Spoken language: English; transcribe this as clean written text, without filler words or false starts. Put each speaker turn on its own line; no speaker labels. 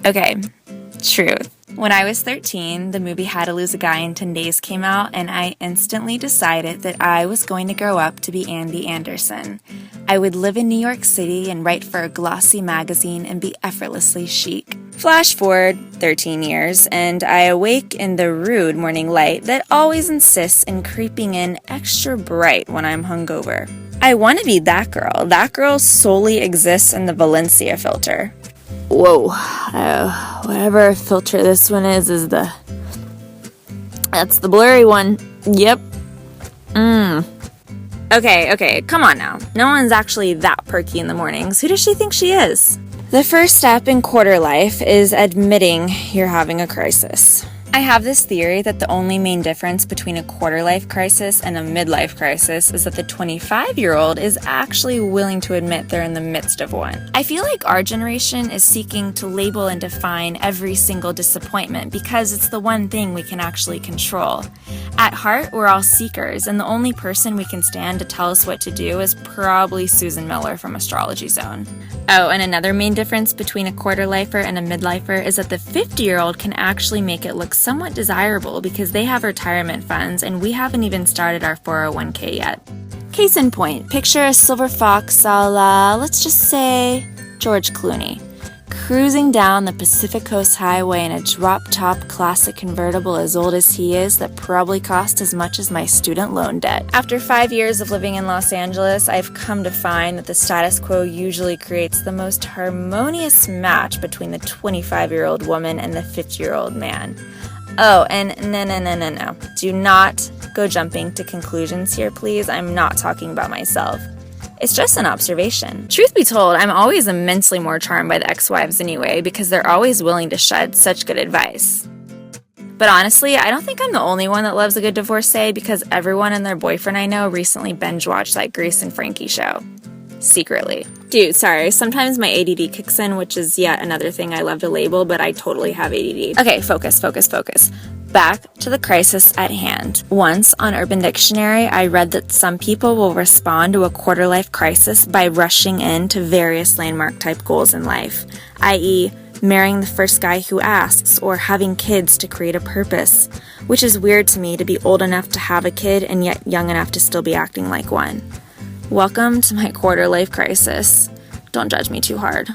Okay, truth. When I was 13, the movie How to Lose a Guy in 10 Days came out, and I instantly decided that I was going to grow up to be Andy Anderson. I would live in New York City and write for a glossy magazine and be effortlessly chic. Flash forward 13 years, and I awake in the rude morning light that always insists in creeping in extra bright when I'm hungover. I want to be that girl. That girl solely exists in the Valencia filter. Whoa, whatever filter this one is that's the blurry one. Yep. Okay, come on now. No one's actually that perky in the mornings. Who does she think she is? The first step in quarter life is admitting you're having a crisis. I have this theory that the only main difference between a quarter-life crisis and a midlife crisis is that the 25-year-old is actually willing to admit they're in the midst of one. I feel like our generation is seeking to label and define every single disappointment because it's the one thing we can actually control. At heart, we're all seekers, and the only person we can stand to tell us what to do is probably Susan Miller from Astrology Zone. Oh, and another main difference between a quarter-lifer and a midlifer is that the 50-year-old can actually make it look somewhat desirable because they have retirement funds and we haven't even started our 401k yet. Case in point, picture a silver fox a la, let's just say, George Clooney, cruising down the Pacific Coast Highway in a drop-top classic convertible as old as he is that probably cost as much as my student loan debt. After 5 years of living in Los Angeles, I've come to find that the status quo usually creates the most harmonious match between the 25-year-old woman and the 50-year-old man. Oh, and no. Do not go jumping to conclusions here, please. I'm not talking about myself. It's just an observation. Truth be told, I'm always immensely more charmed by the ex-wives anyway, because they're always willing to shed such good advice. But honestly, I don't think I'm the only one that loves a good divorcee, because everyone and their boyfriend I know recently binge-watched that Grace and Frankie show. Secretly. Dude, sorry, sometimes my ADD kicks in, which is yet another thing I love to label, but I totally have ADD. Okay, focus. Back to the crisis at hand. Once on Urban Dictionary, I read that some people will respond to a quarter-life crisis by rushing into various landmark-type goals in life, i.e., marrying the first guy who asks, or having kids to create a purpose, which is weird to me to be old enough to have a kid and yet young enough to still be acting like one. Welcome to my quarter-life crisis. Don't judge me too hard.